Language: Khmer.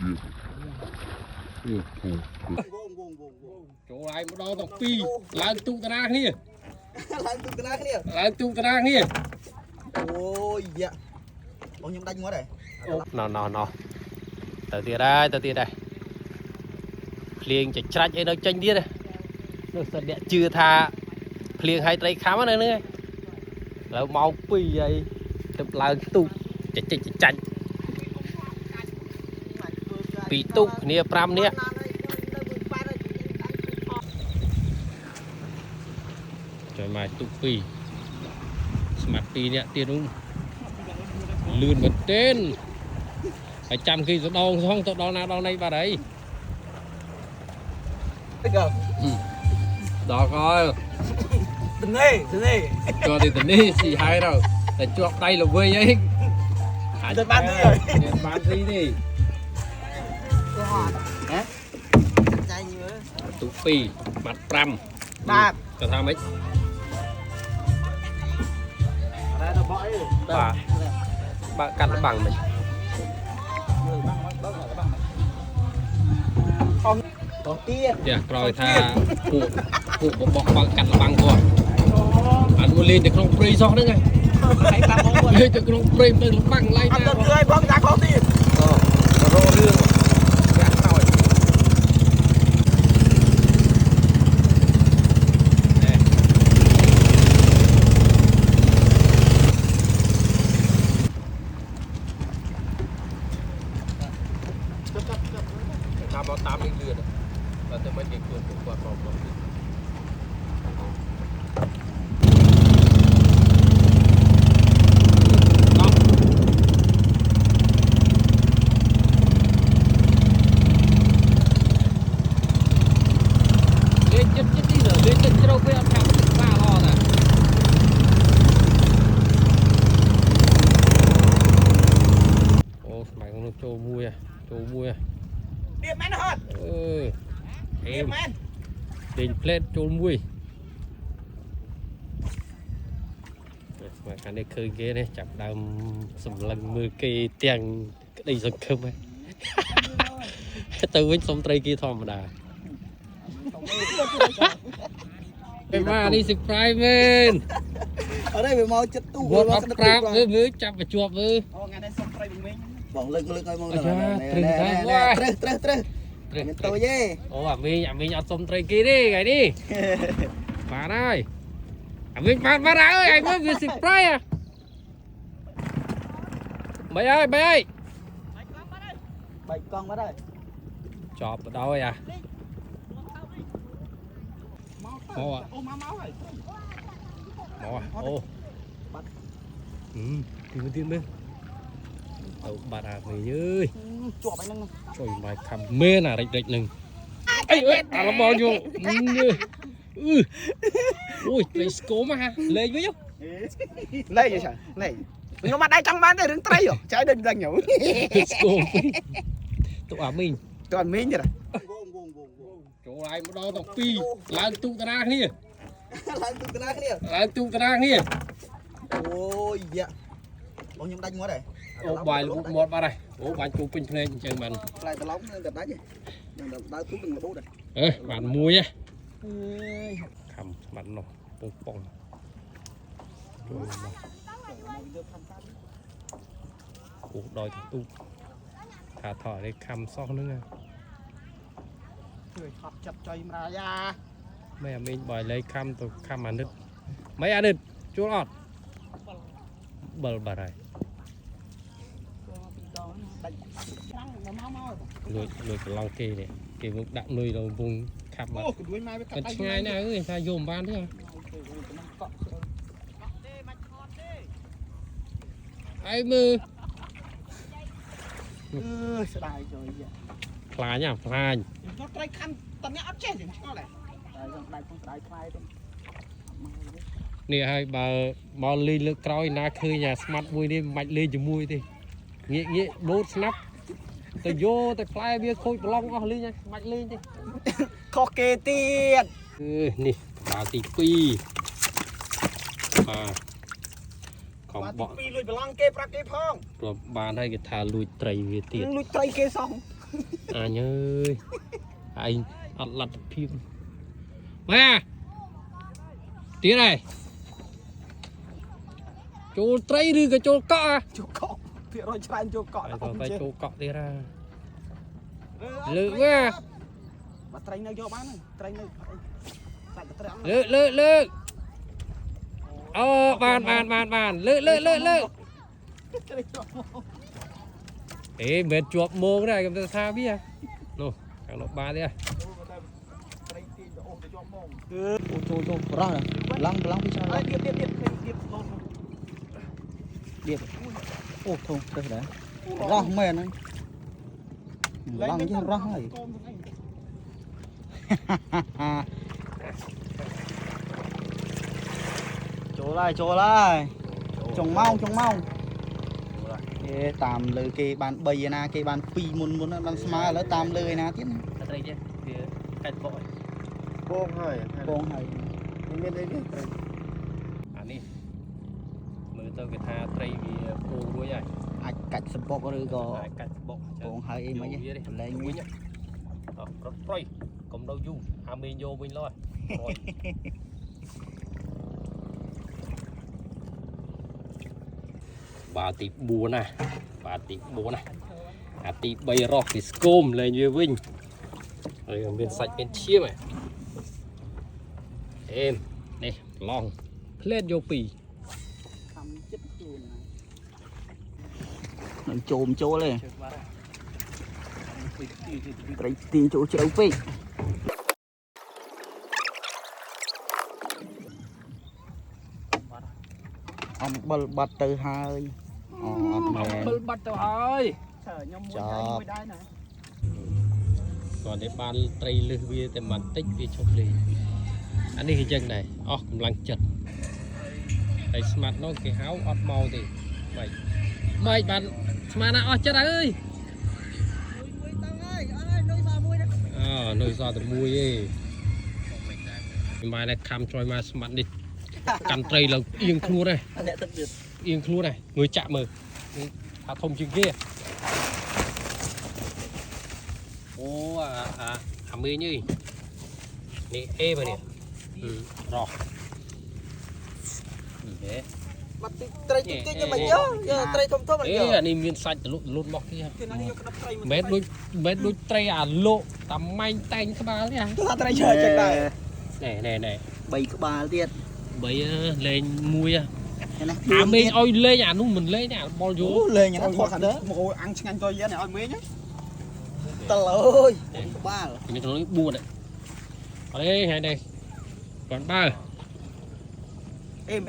chỗ này một đo tộc piឡើងទូតារាគ្នាឡើងទូតារាគ្នាអូយយ៉ាបងខ្ញុំដាច់មាត់ហើយណោទៅទៀតហើយភ្លៀងច្រាច់អីនៅចេញទៀតនោះសិនអ្នកជឿថាភ្លៀងហើយត្រីខំហ្នឹងហើយឥឡូវម៉ោង2ហើយទឹកឡើងទូចាច់ពីទូកគ្នា5នាក់ចុយមកទូក2ស្មាត់2នាក់ទៀតនោះលឿនមែនទែនហើយចាំគេទៅដងផងទៅដល់ណាដល់ណីបាត់ហើយដល់ហើយទៅនេះចូលទៅនេះស៊ីហើយទៅតែជាប់ដៃល្វីអីអាចទៅបានទេបានស៊ីទេហ៎ចាញ់មើលទូ2បាត់5បាទទៅថាម៉េចអរ៉ែទៅបោះអីបាទកាត់លបាំងមិញបងទៀតចាក្រោយថាពួកបបោះបើកាត់លបាំងគាត់អត់មកលេងទៅក្នុងព្រៃសោះហ្នឹងហើយតាមបងគាត់លេងទៅក្នុងព្រៃទៅលបាំងឡៃណាអត់ទៅឲ្យបងតាខុសទៀតរករឿងចាក់ក្រោយតាមមកតាមនេះលឿនតែទៅមិនគេគួរគាត់ប្រមទៀតចូលមួយឌៀបមែនហត់ឌៀបមែនដេញផ្លេតចូលមួយស្មាខាងនេះឃើញគេនេះចាប់ដើមសម្លឹងមើលគេទាំងក្តីសង្ឃឹមទៅវិញសុំត្រីគេធម្មតាពេលមកនេះ surprise មែនអត់ទេវាមកចិត្តទូគាត់អត់ប្រាប់មើលចាប់បញ្ជាប់មើលអូថ្ងៃនេះសុំត្រីវិញបងលើកឲ្យមកណែត្រឹងមានតូចទេអូអាមីងអត់សុំត្រីគេទេថ្ងៃនេះបានហើយអាមីងបានហើយអីមើលវា surprise បីហើយកង់បាត់ហើយចប់ទៅដល់អាមកអូមកហើយអូបាត់ទៀតមើលទៅបាត់អាមីអើយជាប់ហ្នឹងជួយមកខំមែនអារិចហ្នឹងអីអាលបងយកអូយត្រីស្គមហ่าលេងវិញលេងយចាលេងខ្ញុំមកដៃចង់បានទេរឿងត្រីចៅដូចដឹងញ៉ូស្គមទៅអាមីងទៀតចូលឡាយម្ដងទៅ2ឡើងទូតារាគ្នាអូយយ៉ាបងខ្ញុំដាច់មាត់ហើយអូបាយលូតមាត់បាត់ហើយអូបាញ់គូពេញភ្នែកអញ្ចឹងបានផ្លែត្រឡប់នឹងក៏ដាច់ហ្នឹងដើរទូនឹងរបូតបានមួយហ៎ខំស្មាត់នោះប៉ុងអូដល់ទូថាថតនេះខំសោះហ្នឹងជួយថប់ចាប់ចុយម្រាយ៉ាមិនអាមីងបើលេខខំទៅខំអានិតមិនអានិតជួលអត់បលបាត់ហើយលួចកន្លងគេនេះគេមកដាក់នុយដល់វងខាប់បាត់តែឆ្ងាយណាស់អើយថាយកមិនបានទេអីមើលស្ដាយចុយខ្លាញ់ខ្លាញ់យកត្រីខាន់តអ្នកអត់ចេះយើងឆ្ងល់ដែរតែយើងដាច់ផងស្ដាយខ្លាយទៅនេះហើយបើមកលេងលើកក្រោយណាឃើញអាស្មាត់មួយនេះមិនបាច់លេងជាមួយទេងាកបូតស្នាប់ទៅយកតែផ្លែវាខូចប្រឡងអស់លេងហើយមិនបាច់លេងទេខុសគេទៀតនេះបាល់ទី2បាទខំបក់2លួចប្រឡងគេប្រាប់គេផងព្រោះបានហើយគេថាលួចត្រីវាទៀតលួចត្រីគេសោះ anh ơi anh ăn lặt phim mà tiếng này chỗ tây đi cái chỗ cọ chỗ cọ phía rồi chạy chỗ cọ tay chỗ cọ đi ra lự quá mà tây nơi vô bán này tây nơi lự lự lự bàn lự ê mệt chuột mồm này cầm tha biết à nô càng nó ba đi à Chỗ ra này lăng phía sau điệp ô thông đây đấy ra mền này lăng chứ ra này chỗ lại trồng mau tạm lời kê bàn bầy na kê bàn pì muốn bàn smile lỡ tạm lời na tiếc đây chứ thì cách vội con hay bên đây đi anh điมือตัวกระทาไตรวีโปรด้วยใหญ่ អាចកាច់សំបុកឬក៏ កាច់បក បងហើយអីមិនលែងវិញ រត់ប្រៃកុំដល់យូរអាមេញោវិញឡើយបាទទី4ណាបាទទី4ណាអាទី3រកទីស្គមលែងវាវិញហើយមានសាច់មានឈាមអេមនេះឡងផ្លែតយកពី នឹងជោមចូលទេត្រីទីចូលជ្រៅពេកអំបិលបាត់ទៅហើយអូអត់មែន អំបិលបាត់ទៅហើយខ្ញុំមួយដៃណាគាត់នេះបានត្រីលឹះវាតែបន្តិចវាឈប់លេងអានេះគឺចឹងដែរអស់កម្លាំងចិត្តហើយស្មាត់នោះគេហៅអត់មកទេបែកបានស្មានណាអស់ចិត្តអើយនុយសតែមួយឯងមិនបានតែខំជួយមកស្មាត់នេះកាន់ត្រីឡើងអៀងខ្លួនទេអៀងខ្លួនទេងើយចាក់មើលថាធំជាងគេអូអាមេញនេះអេបើនេះរោះនេះ បាត់ត្រីតិចៗមិនយកត្រីធំៗមិនយក អានេះមានសាច់លូតមកទៀតមិនដូចត្រីអាលោកតាម៉ែងតែងក្បាលនេះអា ត្រីឈើចឹងដែរ ណែ3ក្បាលទៀត 3លេងមួយអាមេងឲ្យលេងអានោះមិនលេងទេអាបលយូលេងអានោះថតខាងនេះមកអាំងឆ្ងាញ់តយនេះឲ្យមេងតលអើយក្បាល នេះក្នុងនេះ4đấy ở đây này còn 3 em